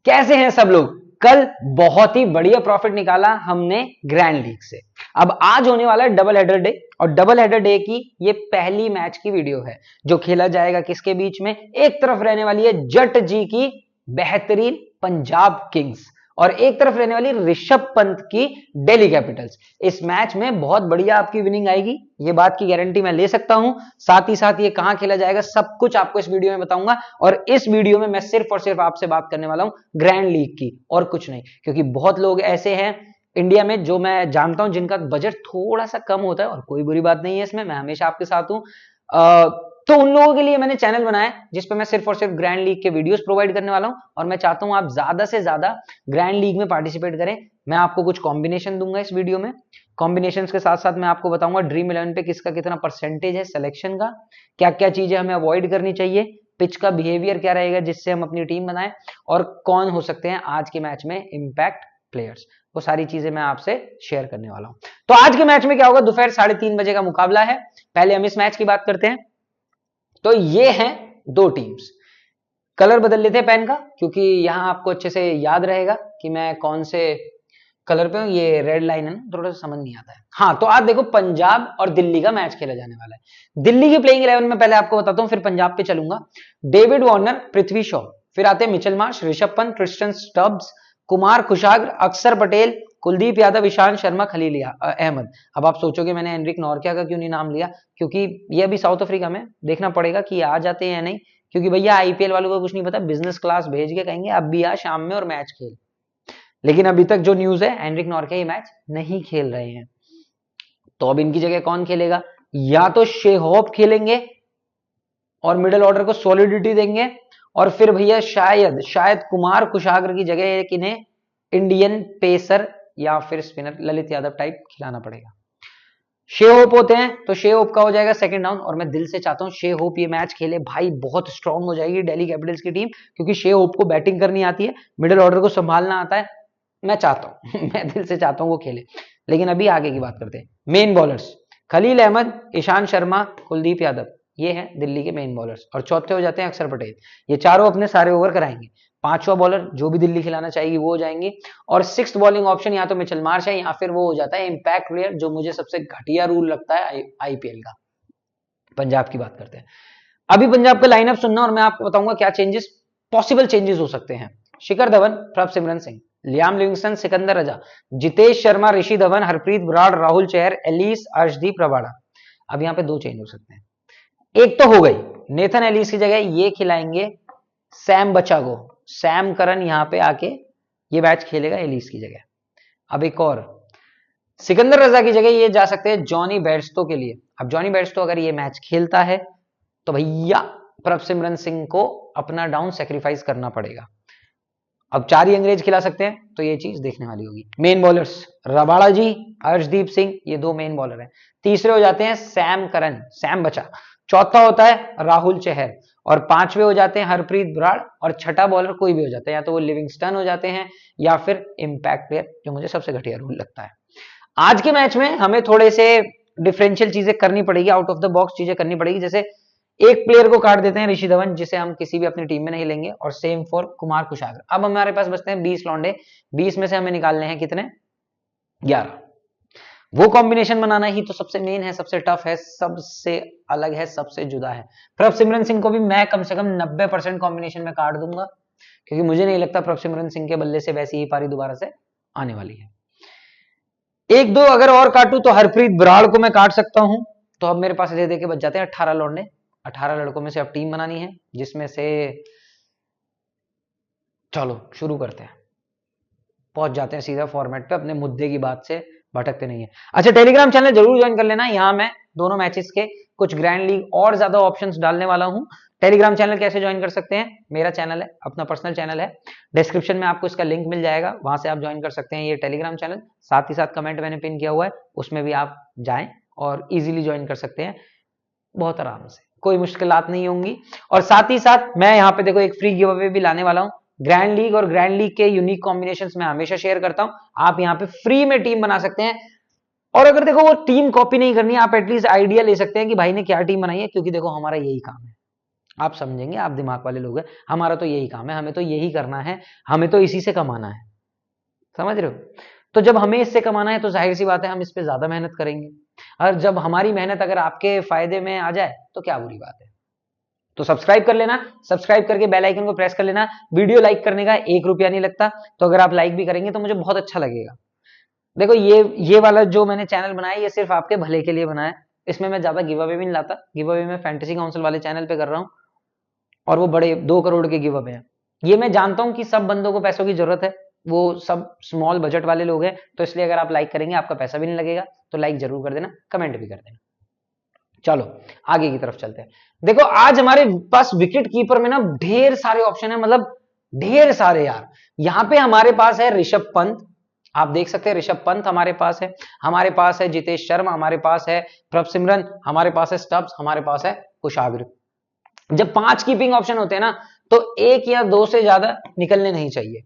कैसे हैं सब लोग? कल बहुत ही बढ़िया प्रॉफिट निकाला हमने ग्रैंड लीग से। अब आज होने वाला है डबल हेडर डे, और डबल हेडर डे की ये पहली मैच की वीडियो है जो खेला जाएगा किसके बीच में। एक तरफ रहने वाली है जट जी की बेहतरीन पंजाब किंग्स, और एक तरफ रहने वाली ऋषभ पंत की दिल्ली कैपिटल्स। इस मैच में बहुत बढ़िया आपकी विनिंग आएगी, ये बात की गारंटी मैं ले सकता हूं। साथ ही साथ ये कहां खेला जाएगा सब कुछ आपको इस वीडियो में बताऊंगा, और इस वीडियो में मैं सिर्फ और सिर्फ आपसे बात करने वाला हूं ग्रैंड लीग की, और कुछ नहीं। क्योंकि बहुत लोग ऐसे हैं इंडिया में जो मैं जानता हूं जिनका बजट थोड़ा सा कम होता है, और कोई बुरी बात नहीं है इसमें, मैं हमेशा आपके साथ हूं। तो उन लोगों के लिए मैंने चैनल बनाया जिस पे मैं सिर्फ और सिर्फ ग्रैंड लीग के वीडियोस प्रोवाइड करने वाला हूं, और मैं चाहता हूं आप ज्यादा से ज्यादा ग्रैंड लीग में पार्टिसिपेट करें। मैं आपको कुछ कॉम्बिनेशन दूंगा इस वीडियो में, कॉम्बिनेशन के साथ साथ मैं आपको बताऊंगा ड्रीम 11 पे किसका कितना परसेंटेज है सिलेक्शन का, क्या क्या चीजें हमें अवॉइड करनी चाहिए, पिच का बिहेवियर क्या रहेगा जिससे हम अपनी टीम बनाएं, और कौन हो सकते हैं आज के मैच में इंपैक्ट प्लेयर्स। वो सारी चीजें मैं आपसे शेयर करने वाला हूं। तो आज के मैच में क्या होगा, दोपहर 3:30 बजे का मुकाबला है। पहले हम इस मैच की बात करते हैं। तो ये हैं दो टीम्स। कलर बदल लेते हैं पेन का, क्योंकि यहां आपको अच्छे से याद रहेगा कि मैं कौन से कलर पे हूं। ये रेड लाइन है ना, थोड़ा सा समझ नहीं आता है। हाँ, तो आज देखो पंजाब और दिल्ली का मैच खेला जाने वाला है। दिल्ली की प्लेइंग 11 में पहले आपको बताता हूं, फिर पंजाब पे चलूंगा। डेविड वार्नर, पृथ्वी शॉ, फिर आते हैं Mitchell Marsh, Rishabh Pant, Tristan Stubbs, Kumar Kushagra, Axar Patel, Kuldeep Yadav, Ishant Sharma, Khalil Ahmad. अब आप सोचोगे मैंने एनरिक नॉर्किया का क्यों नहीं नाम लिया, क्योंकि ये अभी साउथ अफ्रीका में, देखना पड़ेगा कि आ जाते हैं या नहीं। क्योंकि भैया आईपीएल वालों को कुछ नहीं पता, बिजनेस क्लास भेज के कहेंगे अब भी आ शाम में और मैच खेल। लेकिन अभी तक जो न्यूज है, एनरिक नॉर्किया ये मैच नहीं खेल रहे हैं। तो अब इनकी जगह कौन खेलेगा? या तो शेहोप खेलेंगे और मिडिल ऑर्डर को सॉलिडिटी देंगे, और फिर भैया शायद कुमार कुशाग्र की जगह एक इन्हें इंडियन पेसर या फिर स्पिनर ललित यादव टाइप खिलाना पड़ेगा। शे होप होते हैं तो शे होप का हो जाएगा सेकंड डाउन, और मैं दिल से चाहता हूं शे होप ये मैच खेले भाई, बहुत स्ट्रांग हो जाएगी दिल्ली कैपिटल्स की टीम, क्योंकि शे होप को बैटिंग करनी आती है, मिडिल ऑर्डर को संभालना आता है। मैं चाहता हूं मैं दिल से चाहता हूं वो खेले। लेकिन अभी आगे की बात करते हैं। मेन बॉलर्स खलील अहमद, ईशांत शर्मा, कुलदीप यादव, ये हैं दिल्ली के मेन बॉलर्स, और चौथे हो जाते हैं अक्षर पटेल। ये चारों अपने सारे ओवर कराएंगे। पांचवा बॉलर जो भी दिल्ली खिलाना चाहेगी वो हो जाएंगी, और सिक्स बॉलिंग ऑप्शन या तो मिचेल मार्श है या फिर वो हो जाता है इंपैक्ट प्लेयर, जो मुझे सबसे घटिया रूल लगता है आईपीएल का। पंजाब की बात करते हैं। अभी पंजाब का लाइनअप सुनना, और मैं आपको बताऊंगा क्या चेंजेस, पॉसिबल चेंजेस हो सकते हैं। शिखर धवन, प्रभसिमरन सिंह, लियाम लिविंगस्टन, सिकंदर रजा, जितेश शर्मा, ऋषि धवन, हरप्रीत बराड़, राहुल चहर, एलिस, अर्शदीप रबाड़ा। अब यहां पे दो चेंज हो सकते हैं। एक तो हो गई, नेथन एलिस की जगह ये खिलाएंगे सैम बचा को। सैम करन यहां पे आके ये मैच खेलेगा एलिस की जगह। अब एक और, सिकंदर रजा की जगह ये जा सकते हैं जॉनी बेयरस्टो के लिए। अब जॉनी बेयरस्टो अगर ये मैच खेलता है तो भैया प्रभसिमरन सिंह को अपना डाउन सेक्रीफाइस करना पड़ेगा। अब चार ही अंग्रेज खिला सकते हैं, तो ये चीज देखने वाली होगी। मेन बॉलर्स रबाड़ा जी, अर्शदीप सिंह, ये दो मेन बॉलर हैं। तीसरे हो जाते हैं सैम करन, सैम बचा। चौथा होता है राहुल चहर, और पांचवे हो जाते हैं हरप्रीत बराड़, और छठा बॉलर कोई भी हो जाता है, या तो वो लिविंगस्टन हो जाते हैं या फिर इंपैक्ट प्लेयर, जो मुझे सबसे घटिया रूल लगता है। आज के मैच में हमें थोड़े से डिफरेंशियल चीजें करनी पड़ेगी, आउट ऑफ द बॉक्स चीजें करनी पड़ेगी। जैसे एक प्लेयर को काट देते हैं ऋषि धवन, जिसे हम किसी भी अपनी टीम में नहीं लेंगे, और सेम फॉर कुमार कुशाग्र। अब हमारे पास बचते हैं 20 लौंडे, 20 में से हमें निकालने हैं कितने? 11। वो कॉम्बिनेशन बनाना ही तो सबसे मेन है, सबसे टफ है, सबसे अलग है, सबसे जुदा है। प्रभसिमरन सिंह को भी मैं कम से कम 90% कॉम्बिनेशन में काट दूंगा, क्योंकि मुझे नहीं लगता प्रभसिमरन सिंह के बल्ले से वैसी ही पारी दोबारा से आने वाली है। एक दो अगर और काटू तो हरप्रीत बराड़ को मैं काट सकता हूं। तो अब मेरे पास दे के बच जाते हैं 18 लौंडे। 18 लड़कों में से अब टीम बनानी है, जिसमें से चलो शुरू करते हैं, पहुंच जाते हैं सीधा फॉर्मेट पे, अपने मुद्दे की बात से भटकते नहीं है। अच्छा, टेलीग्राम चैनल जरूर ज्वाइन कर लेना, यहां मैं दोनों मैचेस के कुछ ग्रैंड लीग और ज्यादा ऑप्शंस डालने वाला हूं। टेलीग्राम चैनल कैसे ज्वाइन कर सकते हैं? मेरा चैनल है, अपना पर्सनल चैनल है, डिस्क्रिप्शन में आपको इसका लिंक मिल जाएगा, वहां से आप ज्वाइन कर सकते हैं ये टेलीग्राम चैनल। साथ ही साथ कमेंट मैंने पिन किया हुआ है, उसमें भी आप जाएं और इजीली ज्वाइन कर सकते हैं, बहुत आराम से, कोई मुश्किलात नहीं होंगी। और साथ ही साथ मैं यहाँ पे देखो एक फ्री गिव अवे भी लाने वाला हूँ। ग्रैंड लीग और ग्रैंड लीग के यूनिक कॉम्बिनेशंस मैं हमेशा शेयर करता हूं, आप यहाँ पे फ्री में टीम बना सकते हैं। और अगर देखो वो टीम कॉपी नहीं करनी है, आप एटलीस्ट आइडिया ले सकते हैं कि भाई ने क्या टीम बनाई है, क्योंकि देखो हमारा यही काम है, आप समझेंगे, आप दिमाग वाले लोग हैं, हमारा तो यही काम है, हमें तो यही करना है, हमें तो इसी से कमाना है, समझ रहे हो। तो जब हमें इससे कमाना है तो जाहिर सी बात है हम इस पे ज्यादा मेहनत करेंगे, और जब हमारी मेहनत अगर आपके फायदे में आ जाए तो क्या बुरी बात है। तो सब्सक्राइब कर लेना, सब्सक्राइब करके बेल आइकन को प्रेस कर लेना। वीडियो लाइक करने का 1 रुपया नहीं लगता, तो अगर आप लाइक भी करेंगे तो मुझे बहुत अच्छा लगेगा। देखो ये वाला जो मैंने चैनल बनाया ये सिर्फ आपके भले के लिए बनाया है, इसमें मैं ज्यादा गिव अवे भी नहीं लाता। गिव अवे मैं फैंटेसी काउंसिल वाले चैनल पे कर रहा हूँ, और वो बड़े 2 करोड़ के गिव अवे हैं। ये मैं जानता हूं कि सब बंदों को पैसों की जरूरत है, वो सब स्मॉल बजट वाले लोग हैं, तो इसलिए अगर आप लाइक करेंगे आपका पैसा भी नहीं लगेगा, तो लाइक जरूर कर देना, कमेंट भी कर देना। चलो आगे की तरफ चलते हैं। देखो आज हमारे पास विकेट कीपर में ना ढेर सारे ऑप्शन है, मतलब ढेर सारे यार। यहां पे हमारे पास है ऋषभ पंत, आप देख सकते हैं ऋषभ पंत हमारे पास है, हमारे पास है जितेश शर्मा, हमारे पास है प्रभसिमरन, हमारे पास है स्टब्स, हमारे पास है कुशाग्र। जब 5 कीपिंग ऑप्शन होते हैं ना तो 1 या 2 से ज्यादा निकलने नहीं चाहिए।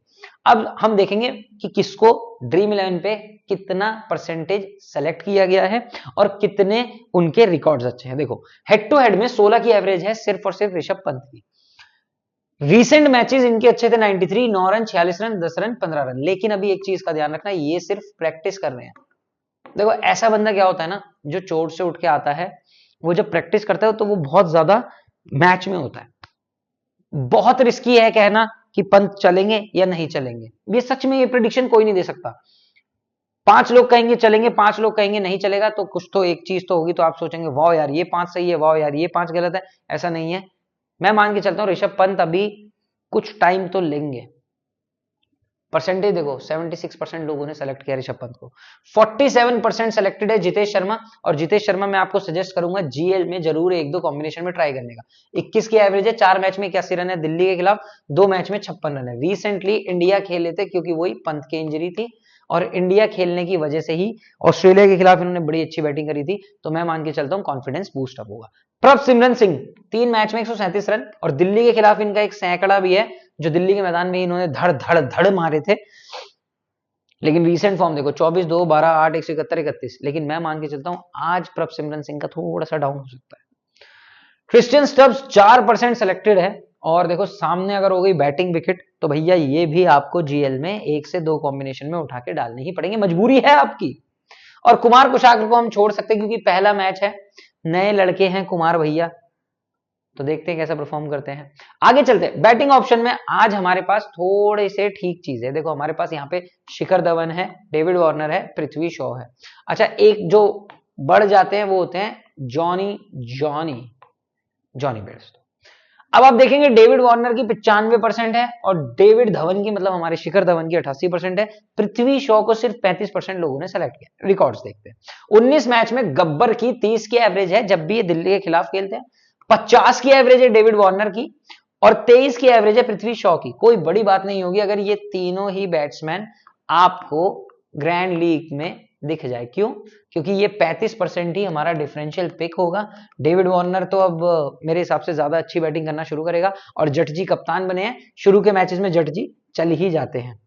अब हम देखेंगे कि किसको ड्रीम 11 पे कितना परसेंटेज सेलेक्ट किया गया है और कितने उनके रिकॉर्ड्स अच्छे हैं। देखो हेड टू हेड में 16 की एवरेज है सिर्फ और सिर्फ ऋषभ पंत की। रीसेंट मैचेस इनके अच्छे थे, 93, 9 रन, 46 रन, 10 रन, 15 रन। लेकिन अभी एक चीज का ध्यान रखना, ये सिर्फ प्रैक्टिस कर रहे हैं। देखो ऐसा बंदा क्या होता है ना, जो चोट से उठ के आता है, वो जब प्रैक्टिस करता है तो वो बहुत ज्यादा मैच में होता है। बहुत रिस्की है कहना कि पंत चलेंगे या नहीं चलेंगे, ये सच में ये प्रेडिक्शन कोई नहीं दे सकता। 5 लोग कहेंगे चलेंगे, 5 लोग कहेंगे नहीं चलेगा, तो कुछ तो एक चीज तो होगी, तो आप सोचेंगे वाह यार ये 5 सही है, वाह यार ये 5 गलत है। ऐसा नहीं है, मैं मान के चलता हूं ऋषभ पंत अभी कुछ टाइम तो लेंगे। परसेंटेज देखो 76% लोगों ने सेलेक्ट किया ऋषभ पंत को, 47% सेलेक्टेड है जितेश शर्मा। और जितेश शर्मा मैं आपको सजेस्ट करूंगा जीएल में जरूर 1-2 कॉम्बिनेशन में ट्राई करने का। 21 की एवरेज है, 4 मैच में 81 रन है दिल्ली के खिलाफ, 2 मैच में 56 रन है। रिसेंटली इंडिया खेले थे क्योंकि वही पंत की इंजरी थी, और इंडिया खेलने की वजह से ही ऑस्ट्रेलिया के खिलाफ इन्होंने बड़ी अच्छी बैटिंग करी थी, तो मैं मान के चलता हूं कॉन्फिडेंस बूस्ट अप होगा। प्रभसिमरन सिंह 3 मैच में 137 रन, और दिल्ली के खिलाफ इनका एक सैकड़ा भी है जो दिल्ली के मैदान में इन्होंने धड़ धड़ धड़ मारे थे। लेकिन रीसेंट फॉर्म देखो 24, 2, 12, 8, 171, 31। लेकिन मैं मान के चलता हूं आज प्रभसिमरन सिंह का थोड़ा सा डाउन हो सकता है। क्रिस्टियन स्टब्स 4% सिलेक्टेड है, और देखो सामने अगर हो गई बैटिंग विकेट तो भैया ये भी आपको जीएल में 1 से 2 कॉम्बिनेशन में उठा के डालने ही पड़ेंगे, मजबूरी है आपकी। और कुमार कुशाग्र को हम छोड़ सकते हैं क्योंकि पहला मैच है, नए लड़के हैं कुमार भैया, तो देखते हैं कैसा परफॉर्म करते हैं। आगे चलते हैं। बैटिंग ऑप्शन में आज हमारे पास थोड़े से ठीक चीज है। देखो हमारे पास यहाँ पे शिखर धवन है, डेविड वार्नर है, पृथ्वी शॉ है। अच्छा एक जो बढ़ जाते हैं वो होते हैं जॉनी जॉनी जॉनी बेयरस्टो। अब आप देखेंगे डेविड वार्नर की 95% है, और डेविड धवन की मतलब हमारे शिखर धवन की 88% है। पृथ्वी शॉ को सिर्फ 35% लोगों ने सेलेक्ट किया। रिकॉर्ड्स देखते हैं। 19 मैच में गब्बर की 30 की एवरेज है जब भी ये दिल्ली के खिलाफ खेलते हैं, 50 की एवरेज है डेविड वार्नर की, और 23 की एवरेज है पृथ्वी शॉ की। कोई बड़ी बात नहीं होगी अगर ये तीनों ही बैट्समैन आपको ग्रैंड लीग में दिख जाए। क्यों? क्योंकि ये 35% ही हमारा डिफरेंशियल पिक होगा। डेविड वार्नर तो अब मेरे हिसाब से ज्यादा अच्छी बैटिंग करना शुरू करेगा, और जटजी कप्तान बने हैं, शुरू के मैचेस में जटजी चल ही जाते हैं।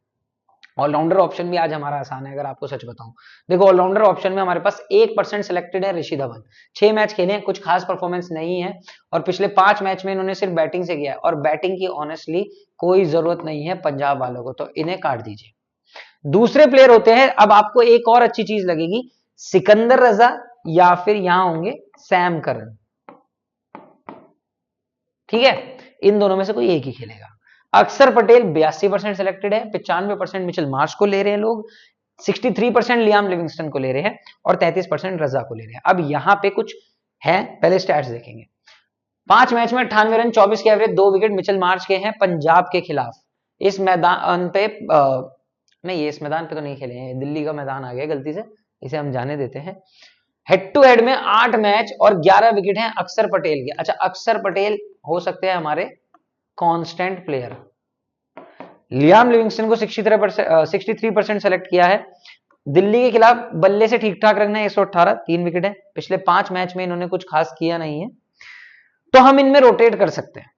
ऑलराउंडर ऑप्शन भी आज हमारा आसान है अगर आपको सच बताऊं। देखो ऑलराउंडर ऑप्शन में हमारे पास 1% सिलेक्टेड है ऋषि धवन, 6 मैच खेले हैं, कुछ खास परफॉर्मेंस नहीं है, और पिछले 5 मैच में इन्होंने सिर्फ बैटिंग से किया है, और बैटिंग की ऑनेस्टली कोई जरूरत नहीं है पंजाब वालों को, तो इन्हें काट दीजिए। दूसरे प्लेयर होते हैं, अब आपको एक और अच्छी चीज लगेगी, सिकंदर रजा या फिर यहां होंगे सैम करन। ठीक है, इन दोनों में से कोई एक ही खेलेगा। अक्षर पटेल 82% सिलेक्टेड है, 95% मिचेल मार्श को ले रहे हैं लोग, 63% लियाम लिविंगस्टन को ले रहे हैं, और 33% रजा को ले रहे हैं। अब यहां पे कुछ है, पहले स्टैट्स देखेंगे। 5 मैच में 98 रन, 24 के एवरेज, 2 विकेट मिचेल मार्श के हैं पंजाब के खिलाफ। इस मैदान पे नहीं, ये इस मैदान पे तो नहीं खेले हैं, दिल्ली का मैदान आ गया गलती से, इसे हम जाने देते हैं। हेड टू हेड में 8 मैच और 11 विकेट हैं अक्षर पटेल के। अच्छा अक्षर पटेल हो सकते हैं हमारे कांस्टेंट प्लेयर। लियाम लिविंगस्टन को 63% सेलेक्ट किया है। दिल्ली के खिलाफ बल्ले से ठीक ठाक रखना है, 118, 3 विकेट है। पिछले 5 मैच में इन्होंने कुछ खास किया नहीं है, तो हम इनमें रोटेट कर सकते हैं।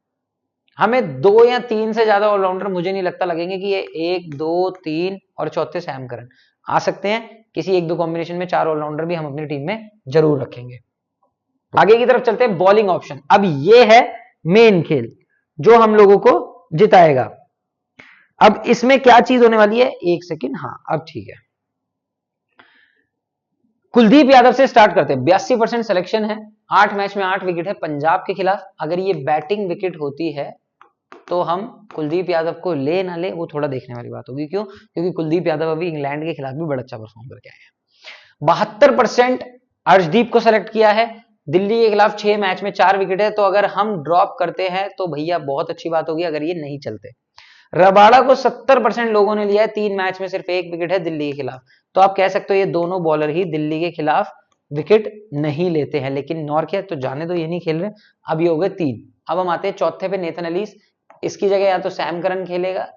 हमें 2 या 3 से ज्यादा ऑलराउंडर मुझे नहीं लगता लगेंगे कि ये 1, 2, 3 और चौथे सैम करन आ सकते हैं। किसी 1-2 कॉम्बिनेशन में 4 ऑलराउंडर भी हम अपनी टीम में जरूर रखेंगे। आगे की तरफ चलते हैं। बॉलिंग ऑप्शन, अब ये है मेन खेल जो हम लोगों को जिताएगा। अब इसमें क्या चीज होने वाली है, एक सेकेंड, हाँ अब ठीक है। कुलदीप यादव से स्टार्ट करते हैं। 82% सिलेक्शन है, 8 मैच में 8 विकेट है पंजाब के खिलाफ। अगर ये बैटिंग विकेट होती है तो हम कुलदीप यादव को ले ना ले वो थोड़ा देखने वाली बात होगी। क्यों? क्योंकि कुलदीप यादव अभी इंग्लैंड के खिलाफ भी बड़ा अच्छा परफॉर्म करके आए हैं। 72% अर्शदीप को सेलेक्ट किया है। दिल्ली के खिलाफ 6 मैच में 4 विकेट है, तो अगर हम ड्रॉप करते हैं तो भैया बहुत अच्छी बात होगी अगर ये नहीं चलते। रबाड़ा को 70% लोगों ने लिया है, 3 मैच में सिर्फ 1 विकेट है दिल्ली के खिलाफ। तो आप कह सकते हो ये दोनों बॉलर ही दिल्ली के खिलाफ विकेट नहीं लेते हैं, लेकिन नॉर्थ तो जाने दो, ये नहीं खेल रहे। अब ये हो गए 3। अब हम आते हैं चौथे पे, नेथन एलिस। इसकी जगह या तो सैम करन खेलेगा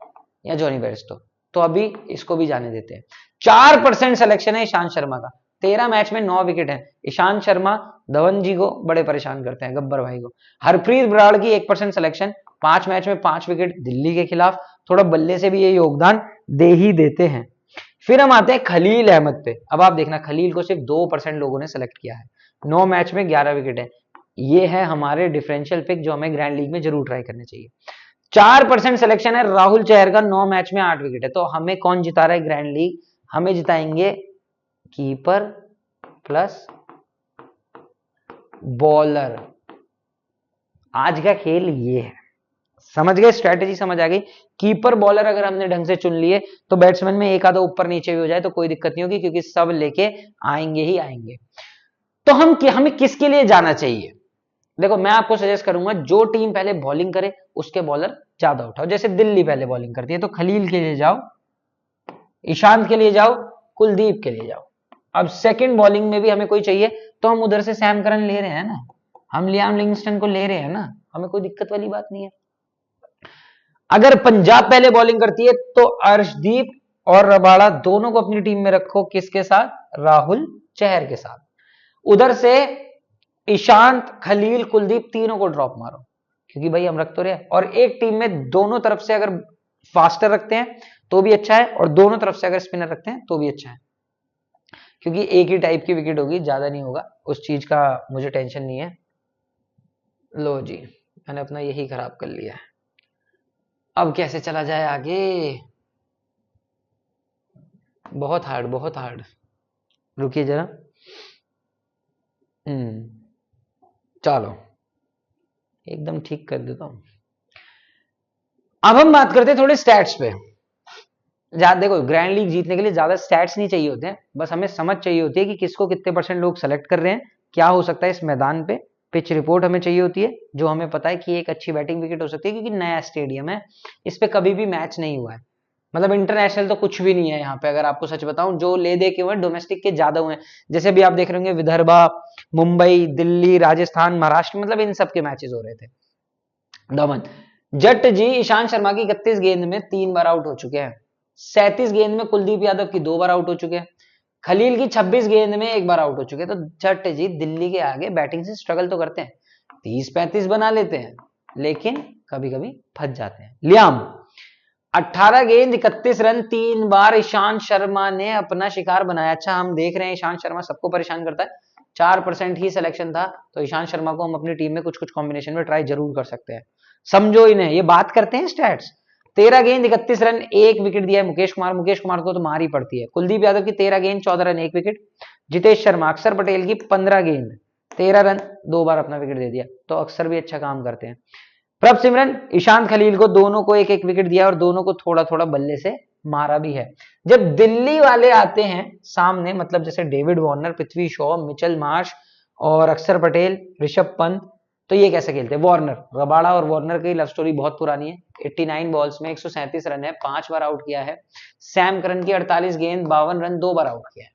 या जॉनी बेयरस्टो, तो अभी इसको भी जाने देते हैं। 4% सिलेक्शन है ईशांत शर्मा का, 13 मैच में 9 विकेट है। ईशांत शर्मा धवन जी को बड़े परेशान करते हैं, गब्बर भाई को। हरप्रीत बराड़ की 1% सिलेक्शन, 5 मैच में 5 विकेट दिल्ली के खिलाफ। थोड़ा बल्ले से भी ये योगदान दे ही देते हैं। फिर हम आते हैं खलील अहमद पे। अब आप देखना, खलील को सिर्फ 2% लोगों ने सेलेक्ट किया है, 9 मैच में 11 विकेट है। ये है हमारे डिफरेंशियल पिक जो हमें ग्रैंड लीग में जरूर ट्राई करनी चाहिए। 4% सिलेक्शन है राहुल चहर का, 9 मैच में 8 विकेट है। तो हमें कौन जिता रहा है ग्रैंड लीग? हमें जिताएंगे कीपर प्लस बॉलर। आज का खेल ये है, समझ गए? स्ट्रेटेजी समझ आ गई। कीपर बॉलर अगर हमने ढंग से चुन लिए तो बैट्समैन में एक आधा ऊपर नीचे भी हो जाए तो कोई दिक्कत नहीं होगी, क्योंकि सब लेके आएंगे ही आएंगे। तो हमें किसके लिए जाना चाहिए? देखो मैं आपको सजेस्ट करूंगा, जो टीम पहले बॉलिंग करे उसके बॉलर ज्यादा उठाओ। जैसे दिल्ली पहले बॉलिंग करती है तो खलील के लिए जाओ, ईशांत के लिए जाओ, कुलदीप के लिए जाओ। अब सेकंड बॉलिंग में भी हमें कोई चाहिए तो हम उधर से सैम करन ले रहे हैं ना, हम लियाम लिविंगस्टन को ले रहे हैं ना, हमें कोई दिक्कत वाली बात नहीं है। अगर पंजाब पहले बॉलिंग करती है तो अर्शदीप और रबाड़ा दोनों को अपनी टीम में रखो। किसके साथ? राहुल चहर के साथ। उधर से ईशांत, खलील, कुलदीप तीनों को ड्रॉप मारो, क्योंकि भाई हम रख तो रहे। और एक टीम में दोनों तरफ से अगर फास्टर रखते हैं तो भी अच्छा है, और दोनों तरफ से अगर स्पिनर रखते हैं तो भी अच्छा है, क्योंकि एक ही टाइप की विकेट होगी, ज्यादा नहीं होगा। उस चीज का मुझे टेंशन नहीं है। लो जी, मैंने अपना यही खराब कर लिया है। अब कैसे चला जाए आगे? बहुत हार्ड, बहुत हार्ड। रुकिए जरा। चलो एकदम ठीक कर देता हूं। अब हम बात करते हैं थोड़े स्टैट्स पे। देखो ग्रैंड लीग जीतने के लिए ज्यादा स्टैट्स नहीं चाहिए होते हैं, बस हमें समझ चाहिए होती है कि किसको कितने % लोग सेलेक्ट कर रहे हैं, क्या हो सकता है इस मैदान पे। पिच रिपोर्ट हमें चाहिए होती है, जो हमें पता है कि एक अच्छी बैटिंग विकेट हो सकती है, क्योंकि नया स्टेडियम है, इस पे कभी भी मैच नहीं हुआ है। मतलब इंटरनेशनल तो कुछ भी नहीं है यहाँ पे, अगर आपको सच बताऊं। जो ले दे के हुए डोमेस्टिक के ज्यादा हुए हैं, जैसे अभी आप देख रहे होंगे विदर्भा, मुंबई, दिल्ली, राजस्थान, महाराष्ट्र, मतलब इन सब के मैचेस हो रहे थे। दमन जट जी ईशांत शर्मा की 31 गेंद में 3 बार आउट हो चुके हैं। 37 गेंद में कुलदीप यादव की 2 बार आउट हो चुके हैं। खलील की 26 गेंद में 1 बार आउट हो चुके हैं। तो जट जी दिल्ली के आगे बैटिंग से स्ट्रगल तो करते हैं, 30-35 बना लेते हैं, लेकिन कभी कभी फंस जाते हैं। लियाम 18 गेंद 31 रन, 3 बार ईशांत शर्मा ने अपना शिकार बनाया। अच्छा हम देख रहे हैं ईशांत शर्मा सबको परेशान करता है। 4% ही सिलेक्शन था, तो ईशांत शर्मा को हम अपनी टीम में कुछ कुछ कॉम्बिनेशन में ट्राई जरूर कर सकते हैं। समझो इन्हें, ये बात करते हैं स्टैट्स। 13 गेंद 31 रन, 1 विकेट दिया है मुकेश कुमार। मुकेश कुमार को तो मार ही पड़ती है। कुलदीप यादव की 13 गेंद 14 रन, 1 विकेट। जितेश शर्मा, अक्षर पटेल की 15 गेंद 13 रन, 2 बार अपना विकेट दे दिया। तो अक्सर भी अच्छा काम करते हैं। प्रभ सिमरन, ईशांत खलील को दोनों को 1-1 विकेट दिया, और दोनों को थोड़ा थोड़ा बल्ले से मारा भी है। जब दिल्ली वाले आते हैं सामने, मतलब जैसे David Warner, Prithvi Shaw, Mitchell Marsh और अक्षर पटेल, ऋषभ पंत, तो ये कैसे खेलते हैं? वार्नर, रबाड़ा और वार्नर की लव स्टोरी बहुत पुरानी है। 89 बॉल्स में 137 रन है, 5 बार आउट किया है। सैम करन की 48 गेंद 52 रन, 2 बार आउट किया है।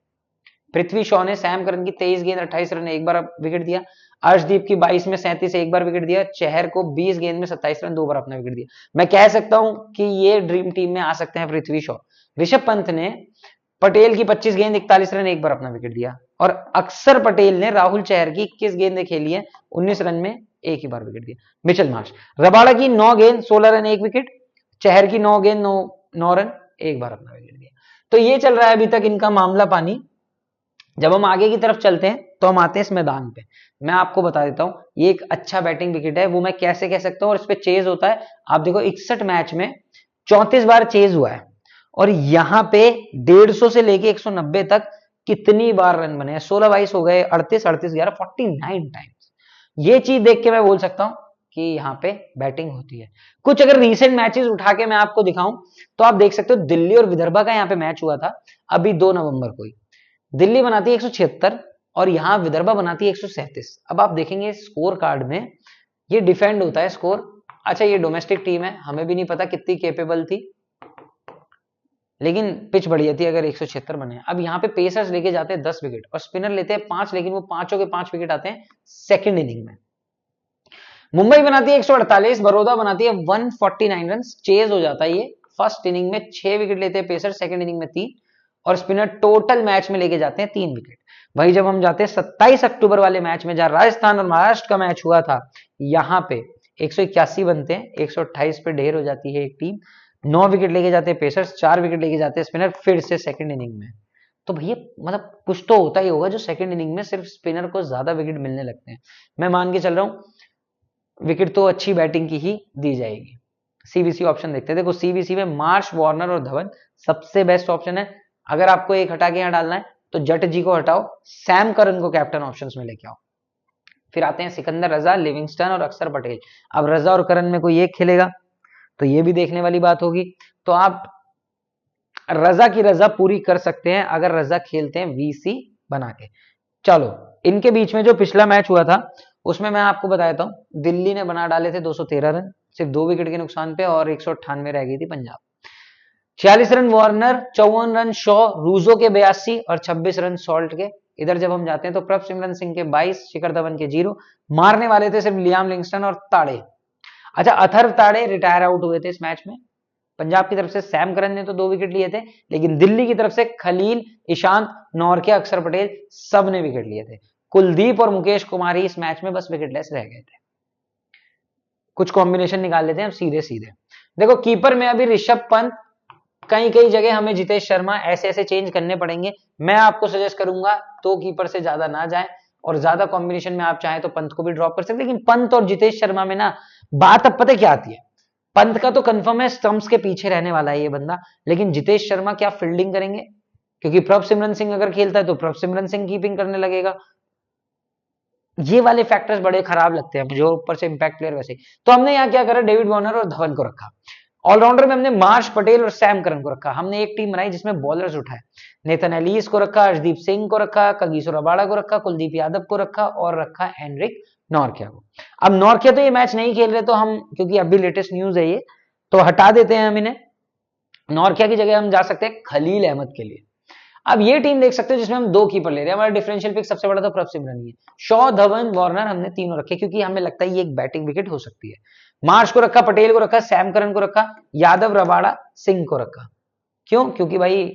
पृथ्वी शॉ ने सैम करन की 23 गेंद 28 रन, 1 बार विकेट दिया। अर्शदीप की 22 में 37, 1 बार विकेट दिया। चहर को 20 गेंद में 27 रन, 2 बार अपना विकेट दिया। मैं कह सकता हूं कि ये ड्रीम टीम में आ सकते हैं पृथ्वी शॉ। ऋषभ पंत ने पटेल की 25 गेंद 41 रन, 1 बार अपना विकेट दिया। और अक्षर पटेल ने राहुल चहर की 21 गेंदें खेली है, 19 रन में 1 ही बार विकेट दिया। मिचेल मार्श, रबाड़ा की 9 गेंद 16 रन, 1 विकेट। चहर की 9 गेंद 9 रन, 1 बार अपना विकेट दिया। तो ये चल रहा है अभी तक इनका मामला पानी। जब हम आगे की तरफ चलते हैं तो हम आते हैं इस मैदान पे। मैं आपको बता देता हूं ये एक अच्छा बैटिंग विकेट है, वो मैं कैसे कह सकता हूं। और इस पे चेज होता है, आप देखो 61 मैच में 34 बार चेज हुआ है, और यहां पे 150 से लेके 190 तक कितनी बार रन बने हैं, 16 22 हो गए, 38 38 11 49 टाइम्स। ये चीज देख के मैं बोल सकता हूं कि यहाँ पे बैटिंग होती है। कुछ अगर रीसेंट मैचेस उठा के मैं आपको दिखाऊं तो आप देख सकते हो दिल्ली और विदर्भा का यहाँ पे मैच हुआ था अभी 2 नवंबर को ही। दिल्ली बनाती है 176 और यहां विदर्भा बनाती है 137। अब आप देखेंगे स्कोर कार्ड में ये डिफेंड होता है स्कोर। अच्छा ये डोमेस्टिक टीम है, हमें भी नहीं पता कितनी केपेबल थी, लेकिन पिच बढ़िया थी अगर 176 बने। अब यहाँ पे पेसर्स लेके जाते हैं 10 विकेट और स्पिनर लेते हैं 5, लेकिन वो पांचों के 5 विकेट आते हैं सेकंड इनिंग में। मुंबई बनाती है 148, बड़ौदा बनाती है 149 रन। चेज हो जाता है ये, फर्स्ट इनिंग में 6 विकेट लेते हैं पेसर, सेकंड इनिंग में 3, और स्पिनर टोटल मैच में लेके जाते हैं 3 विकेट। वही जब हम जाते हैं 27 अक्टूबर वाले मैच में जहां राजस्थान और महाराष्ट्र का मैच हुआ था, यहां पे 181 बनते हैं, 128 पे ढेर हो जाती है एक टीम, 9 विकेट लेके जाते हैं पेसर्स, 4 विकेट लेके जाते हैं स्पिनर फिर से सेकंड इनिंग में। तो भैया मतलब कुछ तो होता ही होगा जो सेकंड इनिंग में सिर्फ स्पिनर को ज्यादा विकेट मिलने लगते हैं। मैं मान के चल रहा हूं विकेट तो अच्छी बैटिंग की ही दी जाएगी। सीबीसी ऑप्शन देखते हैं। देखो सीबीसी में मार्श, वार्नर और धवन सबसे बेस्ट ऑप्शन है। अगर आपको एक हटा के यहां डालना है तो जट जी को हटाओ, सैम करन को कैप्टन ऑप्शंस में लेके आओ। फिर आते हैं सिकंदर रजा, लिविंगस्टन और अक्षर पटेल। अब रजा और करन में कोई एक खेलेगा तो ये भी देखने वाली बात होगी। तो आप रजा की रजा पूरी कर सकते हैं अगर रजा खेलते हैं वीसी बना के। चलो इनके बीच में जो पिछला मैच हुआ था उसमें मैं आपको बता देता हूं, दिल्ली ने बना डाले थे 213 रन सिर्फ 2 विकेट के नुकसान पे, और 198 रह गई थी Punjab. 46 run Warner, 54 run Shaw, Rousseau के 82 और 26 रन सॉल्ट के। इधर जब हम जाते हैं तो प्रभसिमरन सिंह के 22, शिखर धवन के 0। मारने वाले थे सिर्फ लियाम लिंगस्टन और ताड़े। अच्छा अथर्व ताड़े रिटायर आउट हुए थे इस मैच में। पंजाब की तरफ से सैम करन ने तो 2 विकेट लिए थे, लेकिन दिल्ली की तरफ से खलील, ईशांत, नॉर्के, अक्षर पटेल सब ने विकेट लिए थे। कुलदीप और मुकेश कुमार ही इस मैच में बस विकेटलेस रह गए थे। कुछ कॉम्बिनेशन निकाल लेते हैं हम सीधे सीधे। देखो कीपर में अभी ऋषभ पंत, कई कई जगह हमें जितेश शर्मा, ऐसे ऐसे चेंज करने पड़ेंगे। मैं आपको सजेस्ट करूंगा तो कीपर से ज्यादा ना जाए, और ज्यादा कॉम्बिनेशन में आप चाहें तो पंत को भी ड्रॉप कर सकते हैं। लेकिन पंत और जितेश शर्मा में ना बात अब पता क्या आती है, पंत का तो कंफर्म है स्टंप्स के पीछे रहने वाला है ये बंदा, लेकिन जितेश शर्मा क्या फील्डिंग करेंगे, क्योंकि प्रभसिमरन सिंह अगर खेलता है तो प्रभसिमरन सिंह कीपिंग करने लगेगा। ये वाले फैक्टर्स बड़े खराब लगते हैं मुझे, ऊपर से इंपैक्ट प्लेयर वैसे। तो हमने यहाँ क्या करा, डेविड वार्नर और धवन को रखा। ऑलराउंडर में हमने मार्श, पटेल और सैम करन को रखा। हमने एक टीम बनाई जिसमें बॉलर्स उठाए, नेथन एलिस को रखा, अर्शदीप सिंह को रखा, कगिसो रबाड़ा को रखा, कुलदीप यादव को रखा और रखा एनरिक नॉर्किया को। अब नॉर्किया तो ये मैच नहीं खेल रहे, तो हम क्योंकि अभी लेटेस्ट न्यूज है ये, तो हटा देते हैं हम इन्हें। नॉर्किया की जगह हम जा सकते हैं खलील अहमद के लिए। अब ये टीम देख सकते हो जिसमें हम 2 कीपर ले रहे हैं। हमारा डिफरेंशियल पिक सबसे बड़ा तो प्रभसिमरन ही है। शॉ, धवन, वार्नर हमने तीनों रखे क्योंकि हमें लगता है ये एक बैटिंग विकेट हो सकती है। मार्श को रखा, पटेल को रखा, सैम करन को रखा, यादव, रबाड़ा, सिंह को रखा। क्यों? क्योंकि भाई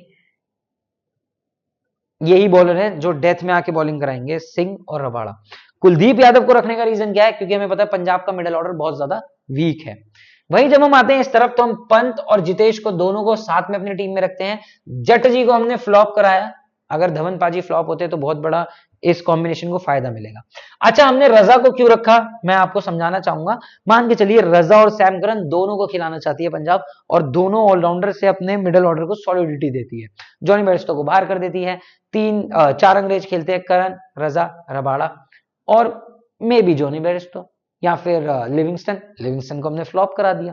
यही बॉलर है जो डेथ में आके बॉलिंग कराएंगे, सिंह और रबाड़ा। कुलदीप यादव को रखने का रीजन क्या है? क्योंकि हमें पता है पंजाब का मिडिल ऑर्डर बहुत ज्यादा वीक है। वहीं जब हम आते हैं इस तरफ तो हम पंत और जितेश को दोनों को साथ में अपनी टीम में रखते हैं। जट जी को हमने फ्लॉप कराया, अगर धवन पाजी फ्लॉप होते तो बहुत बड़ा इस कॉम्बिनेशन को फायदा मिलेगा। अच्छा हमने रजा को क्यों रखा, मैं आपको समझाना चाहूंगा। मान के चलिए रजा और सैम करन दोनों को खिलाना चाहती है पंजाब, और दोनों ऑलराउंडर से अपने मिडिल ऑर्डर को सॉलिडिटी देती है। जॉनी बेयरस्टो को बाहर कर देती है। 4 अंग्रेज खेलते हैं, करन, रजा, रबाड़ा और मे बी जॉनी बेयरस्टो या फिर लिविंगस्टन को हमने फ्लॉप करा दिया।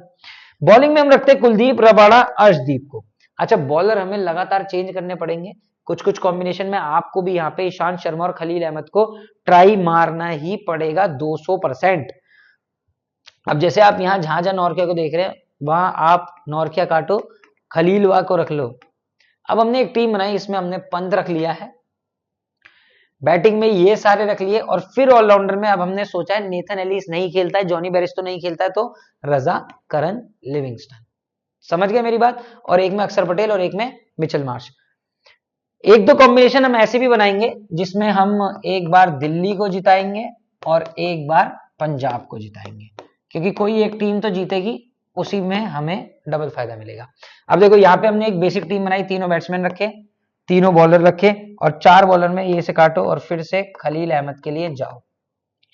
बॉलिंग में हम रखते हैं कुलदीप, रबाड़ा, अर्शदीप को। अच्छा बॉलर हमें लगातार चेंज करने पड़ेंगे कुछ कुछ कॉम्बिनेशन में। आपको भी यहाँ पे ईशांत शर्मा और खलील अहमद को ट्राई मारना ही पड़ेगा 200%। अब जैसे आप यहाँ जहां जहां नॉर्किया को देख रहे हैं वहां आप नॉर्किया काटो, खलील वा को रख लो। अब हमने एक टीम बनाई, इसमें हमने पंत रख लिया है, बैटिंग में ये सारे रख लिए, और फिर ऑलराउंडर में अब हमने सोचा है नेथन एलिस नहीं खेलता है, जॉनी बेयरस्टो नहीं खेलता है, तो रजा, करन, लिविंगस्टन। समझ गए मेरी बात? और एक में अक्षर पटेल और एक में मिचेल मार्श। एक दो कॉम्बिनेशन हम ऐसे भी बनाएंगे जिसमें हम एक बार दिल्ली को जिताएंगे और एक बार पंजाब को जिताएंगे, क्योंकि कोई एक टीम तो जीतेगी, उसी में हमें डबल फायदा मिलेगा। अब देखो यहाँ पे हमने एक बेसिक टीम बनाई, तीनों बैट्समैन रखे, तीनों बॉलर रखे और 4 बॉलर में ये से काटो और फिर से खलील अहमद के लिए जाओ।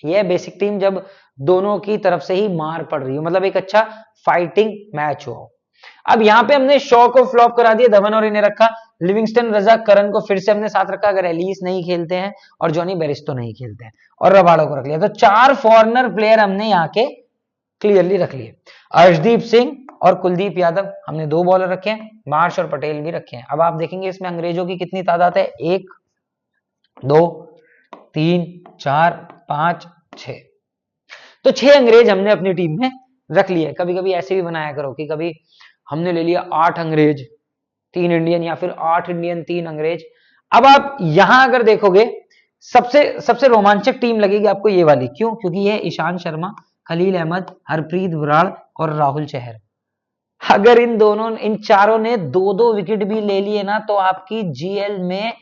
यह बेसिक टीम जब दोनों की तरफ से ही मार पड़ रही हो, मतलब एक अच्छा फाइटिंग मैच हो। अब यहां पे हमने शॉ को फ्लॉप करा दिया, धवन और इन्हें रखा, लिविंगस्टन, रजा, करन को फिर से हमने साथ रखा अगर एलिस नहीं खेलते हैं और जॉनी बेरिस्टो नहीं खेलते हैं, और रबाडो को रख लिया। तो 4 फॉरनर प्लेयर हमने यहाँ के क्लियरली रख लिए। अर्शदीप सिंह और कुलदीप यादव हमने 2 बॉलर रखे हैं, मार्श और पटेल भी रखे हैं। अब आप देखेंगे इसमें अंग्रेजों की कितनी तादाद है, 1 2 3 4 5 6। तो 6 अंग्रेज हमने अपनी टीम में रख लिए। कभी कभी ऐसे भी बनाया करो कि कभी हमने ले लिया 8 अंग्रेज 3 इंडियन, या फिर 8 इंडियन 3 अंग्रेज। अब आप यहां अगर देखोगे सबसे रोमांचक टीम लगेगी आपको ये वाली। क्यों? क्योंकि ये ईशांत शर्मा, खलील अहमद, हरप्रीत बराड़ और राहुल चहर। अगर इन चारों ने 2-2 विकेट भी ले लिए ना, तो आपकी जीएल में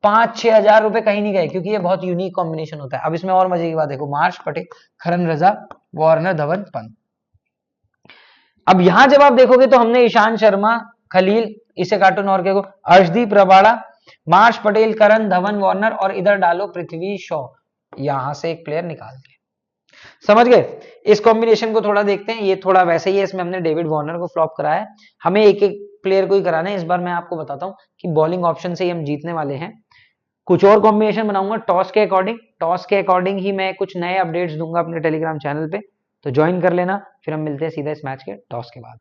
5-6 हजार रुपए कहीं नहीं गए, क्योंकि ये बहुत यूनिक कॉम्बिनेशन होता है। अब इसमें और मजे की बात देखो, मार्श, पटेल, खरन, रजा, वार्नर, धवन, पंत। अब यहां जब आप देखोगे तो हमने ईशांत शर्मा, खलील, इसे काटो और को, अर्शदीप, रबाड़ा, मार्श, पटेल, करण, धवन, वार्नर, और इधर डालो पृथ्वी शॉ। यहां से एक प्लेयर निकाल के, समझ गए? इस कॉम्बिनेशन को थोड़ा देखते हैं, ये थोड़ा वैसे ही है, इसमें हमने डेविड वार्नर को फ्लॉप कराया है। हमें एक एक प्लेयर को ही कराना है। इस बार मैं आपको बताता हूं कि बॉलिंग ऑप्शन से ही हम जीतने वाले हैं। कुछ और कॉम्बिनेशन बनाऊंगा टॉस के अकॉर्डिंग ही मैं कुछ नए अपडेट्स दूंगा अपने टेलीग्राम चैनल पे, तो ज्वाइन कर लेना। फिर हम मिलते हैं सीधा इस मैच के टॉस के बाद।